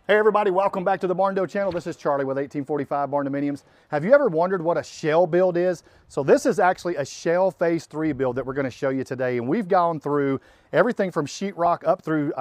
Hey everybody, welcome back to the Barndo channel. This is Charlie with 1845 Barndominiums. Have you ever wondered what a shell build is? So this is actually a shell phase 3 build that we're going to show you today. And we've gone through everything from sheetrock up through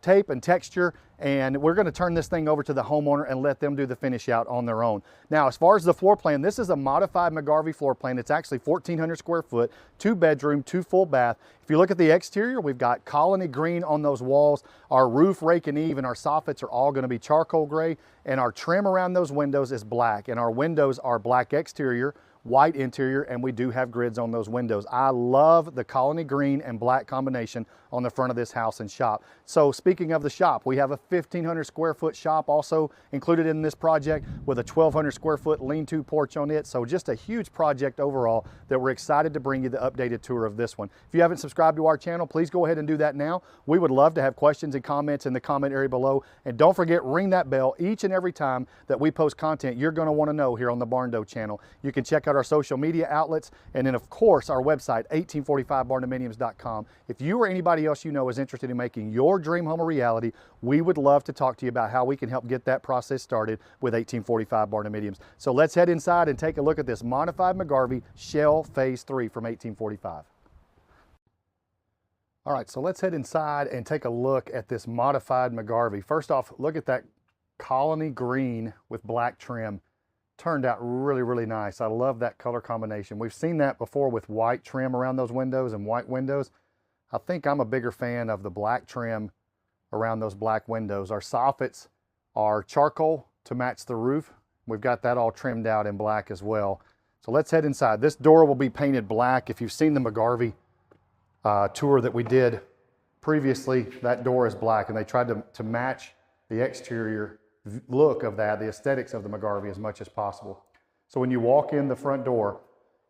tape and texture. And we're going to turn this thing over to the homeowner and let them do the finish out on their own. Now, as far as the floor plan, this is a modified McGarvey floor plan. It's actually 1,400 square foot, 2 bedroom, 2 full bath. If you look at the exterior, we've got colony green on those walls. Our roof, rake, and eave, and our soffits are all going to be charcoal gray. And our trim around those windows is black. And our windows are black exterior, white interior, and we do have grids on those windows. I love the colony green and black combination on the front of this house and shop. So speaking of the shop, we have a 1,500 square foot shop also included in this project with a 1,200 square foot lean-to porch on it. So just a huge project overall that we're excited to bring you the updated tour of this one. If you haven't subscribed to our channel, please go ahead and do that now. We would love to have questions and comments in the comment area below. And don't forget, ring that bell each and every time that we post content you're going to want to know here on the Barndo channel. You can check out our social media outlets, and then of course our website 1845barndominiums.com. If you or anybody else you know is interested in making your dream home a reality, we would love to talk to you about how we can help get that process started with 1845 Barndominiums. So let's head inside and take a look at this modified McGarvey shell phase 3 from 1845. All right, so let's head inside and take a look at this modified McGarvey. First off, look at that colony green with black trim. Turned out really, really nice. I love that color combination. We've seen that before with white trim around those windows and white windows. I think I'm a bigger fan of the black trim around those black windows. Our soffits are charcoal to match the roof. We've got that all trimmed out in black as well. So let's head inside. This door will be painted black. If you've seen the McGarvey tour that we did previously, that door is black, and they tried to match the exterior look of that, the aesthetics of the McGarvey as much as possible. So when you walk in the front door,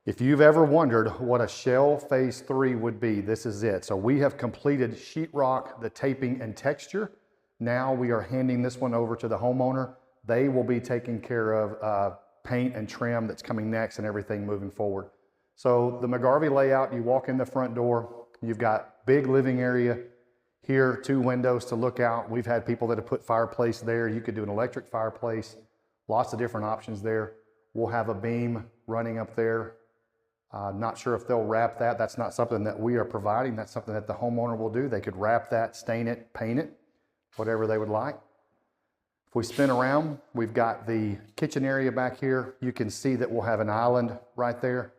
if you've ever wondered what a shell phase 3 would be, this is it. So we have completed sheetrock, the taping, and texture. Now we are handing this one over to the homeowner. They will be taking care of paint and trim that's coming next and everything moving forward. So the McGarvey layout, you walk in the front door, you've got big living area. Here, 2 windows to look out. We've had people that have put fireplace there. You could do an electric fireplace. Lots of different options there. We'll have a beam running up there. Not sure if they'll wrap that. That's not something that we are providing. That's something that the homeowner will do. They could wrap that, stain it, paint it, whatever they would like. If we spin around, we've got the kitchen area back here. You can see that we'll have an island right there.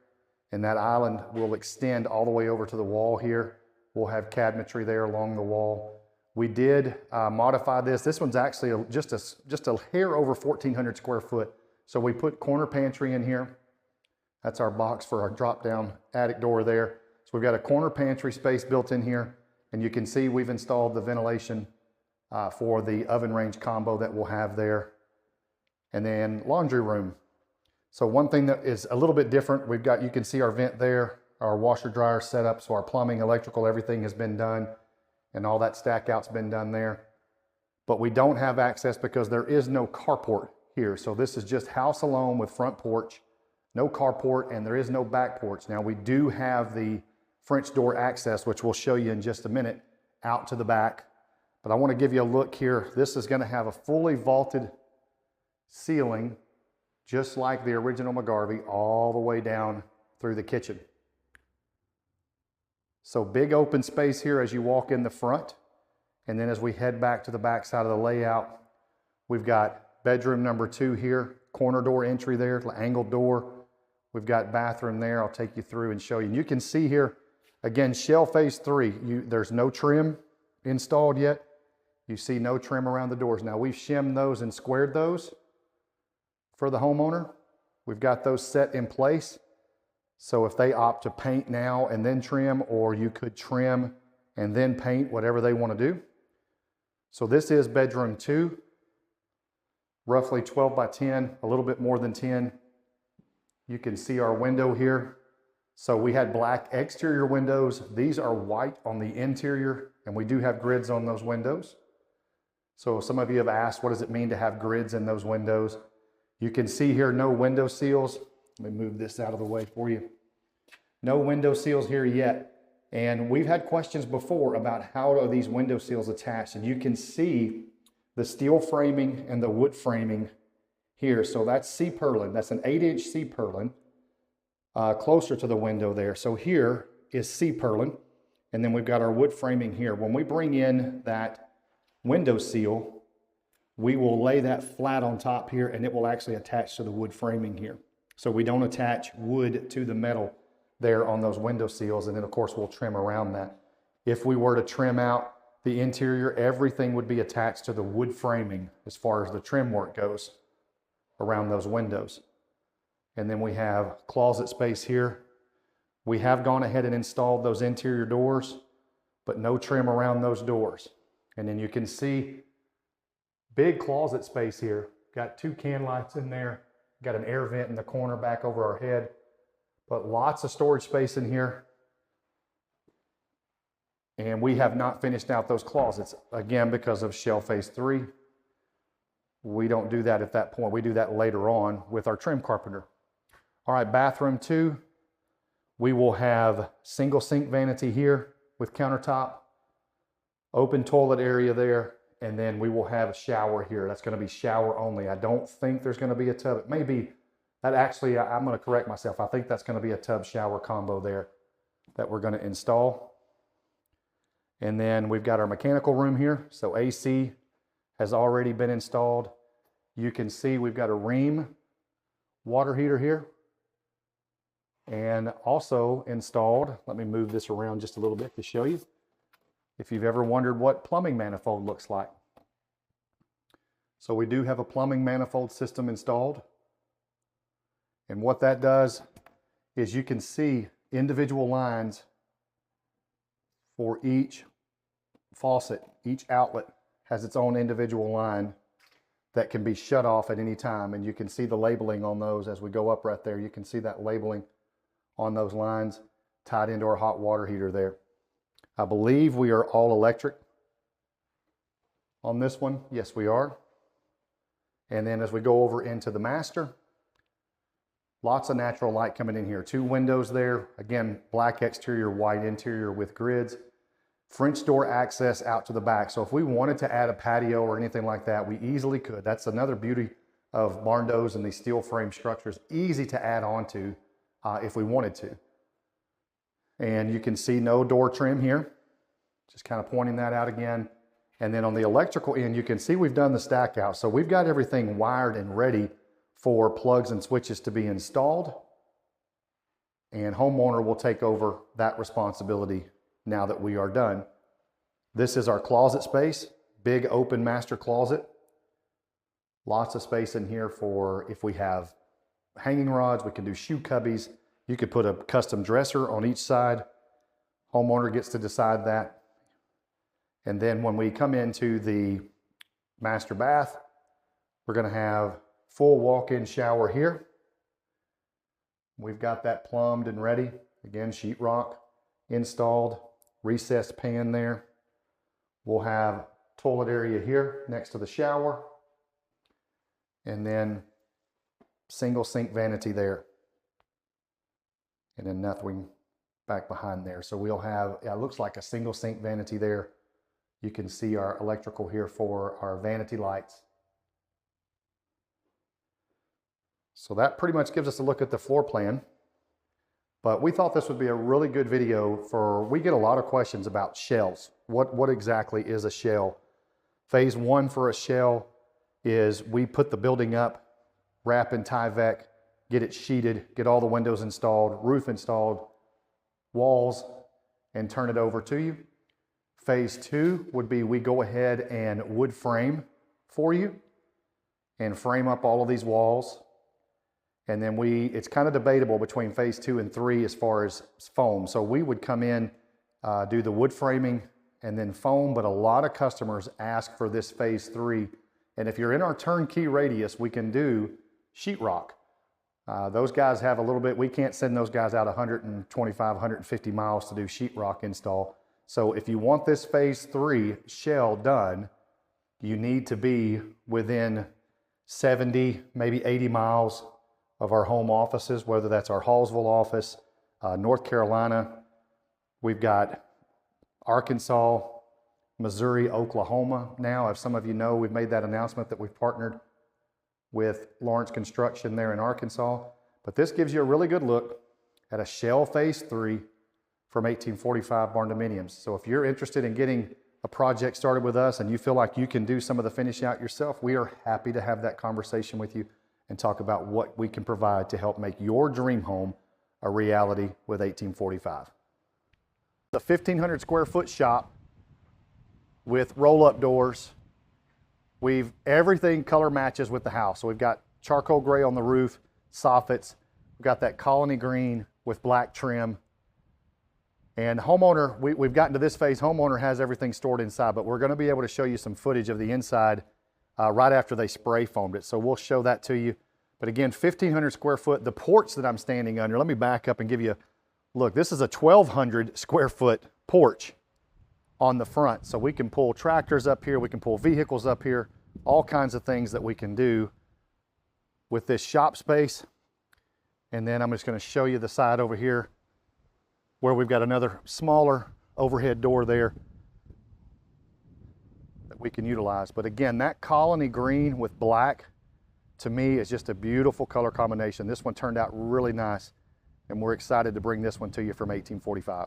And that island will extend all the way over to the wall here. We'll have cabinetry there along the wall. We did modify this. This one's actually just a hair over 1,400 square foot. So we put corner pantry in here. That's our box for our drop-down attic door there. So we've got a corner pantry space built in here. And you can see we've installed the ventilation for the oven range combo that we'll have there. And then laundry room. So one thing that is a little bit different, you can see our vent there. Our washer dryer set up, so our plumbing, electrical, everything has been done, and all that stack out's been done there. But we don't have access because there is no carport here. So this is just house alone with front porch, no carport, and there is no back porch. Now we do have the French door access, which we'll show you in just a minute, out to the back. But I want to give you a look here. This is going to have a fully vaulted ceiling, just like the original McGarvey, all the way down through the kitchen. So big open space here as you walk in the front. And then as we head back to the back side of the layout, we've got bedroom number 2 here, corner door entry there, angled door. We've got bathroom there. I'll take you through and show you. And you can see here, again, shell phase 3. There's no trim installed yet. You see no trim around the doors. Now we've shimmed those and squared those for the homeowner. We've got those set in place. So if they opt to paint now and then trim, or you could trim and then paint, whatever they want to do. So this is bedroom 2, roughly 12 by 10, a little bit more than 10. You can see our window here. So we had black exterior windows. These are white on the interior, and we do have grids on those windows. So some of you have asked, what does it mean to have grids in those windows? You can see here no window seals. Let me move this out of the way for you. No window seals here yet. And we've had questions before about how are these window seals attached. And you can see the steel framing and the wood framing here. So that's C-purlin. That's an 8-inch C-purlin closer to the window there. So here is C-purlin. And then we've got our wood framing here. When we bring in that window seal, we will lay that flat on top here, and it will actually attach to the wood framing here. So we don't attach wood to the metal there on those window seals, and then of course we'll trim around that. If we were to trim out the interior, everything would be attached to the wood framing as far as the trim work goes around those windows. And then we have closet space here. We have gone ahead and installed those interior doors, but no trim around those doors. And then you can see big closet space here. Got 2 can lights in there. Got an air vent in the corner back over our head, but lots of storage space in here. And we have not finished out those closets, again, because of shell phase 3. We don't do that at that point. We do that later on with our trim carpenter. All right, bathroom 2. We will have single sink vanity here with countertop, open toilet area there, and then we will have a shower here. That's going to be shower only. I don't think there's going to be a tub. It may be that actually, I'm going to correct myself. I think that's going to be a tub shower combo there that we're going to install. And then we've got our mechanical room here. So AC has already been installed. You can see we've got a Rheem water heater here. And also installed, let me move this around just a little bit to show you, if you've ever wondered what plumbing manifold looks like. So we do have a plumbing manifold system installed. And what that does is you can see individual lines for each faucet. Each outlet has its own individual line that can be shut off at any time. And you can see the labeling on those as we go up right there. You can see that labeling on those lines tied into our hot water heater there. I believe we are all electric on this one. Yes, we are. And then as we go over into the master, lots of natural light coming in here. 2 windows there. Again, black exterior, white interior with grids. French door access out to the back. So if we wanted to add a patio or anything like that, we easily could. That's another beauty of barn doors and these steel frame structures. Easy to add on to if we wanted to. And you can see no door trim here. Just kind of pointing that out again. And then on the electrical end, you can see we've done the stack out. So we've got everything wired and ready for plugs and switches to be installed. And homeowner will take over that responsibility now that we are done. This is our closet space, big open master closet. Lots of space in here for if we have hanging rods, we can do shoe cubbies. You could put a custom dresser on each side. Homeowner gets to decide that. And then when we come into the master bath, we're going to have full walk-in shower here. We've got that plumbed and ready. Again, sheetrock installed, recessed pan there. We'll have toilet area here next to the shower. And then single sink vanity there. And then nothing back behind there. So we'll have, it looks like a single sink vanity there. You can see our electrical here for our vanity lights. So that pretty much gives us a look at the floor plan. But we thought this would be a really good video for, we get a lot of questions about shells. What exactly is a shell? Phase 1 for a shell is we put the building up, wrap in Tyvek, get it sheeted, get all the windows installed, roof installed, walls, and turn it over to you. Phase 2 would be we go ahead and wood frame for you and frame up all of these walls. And then it's kind of debatable between phase 2 and 3 as far as foam. So we would come in, do the wood framing and then foam, but a lot of customers ask for this phase 3. And if you're in our turnkey radius, we can do sheetrock. Those guys have a little bit, we can't send those guys out 125, 150 miles to do sheetrock install. So if you want this phase 3 shell done, you need to be within 70, maybe 80 miles of our home offices, whether that's our Hallsville office, North Carolina. We've got Arkansas, Missouri, Oklahoma now. As some of you know, we've made that announcement that we've partnered with Lawrence Construction there in Arkansas. But this gives you a really good look at a shell phase 3 from 1845 Barndominiums. So if you're interested in getting a project started with us and you feel like you can do some of the finish out yourself, we are happy to have that conversation with you and talk about what we can provide to help make your dream home a reality with 1845. The 1,500 square foot shop with roll-up doors. Everything color matches with the house. So we've got charcoal gray on the roof, soffits. We've got that colony green with black trim. And homeowner, we've gotten to this phase, homeowner has everything stored inside, but we're going to be able to show you some footage of the inside right after they spray foamed it. So we'll show that to you. But again, 1,500 square foot, the porch that I'm standing under, let me back up and give you a look. This is a 1,200 square foot porch on the front. So we can pull tractors up here, we can pull vehicles up here, all kinds of things that we can do with this shop space. And then I'm just going to show you the side over here where we've got another smaller overhead door there that we can utilize. But again, that colony green with black, to me, is just a beautiful color combination. This one turned out really nice, and we're excited to bring this one to you from 1845.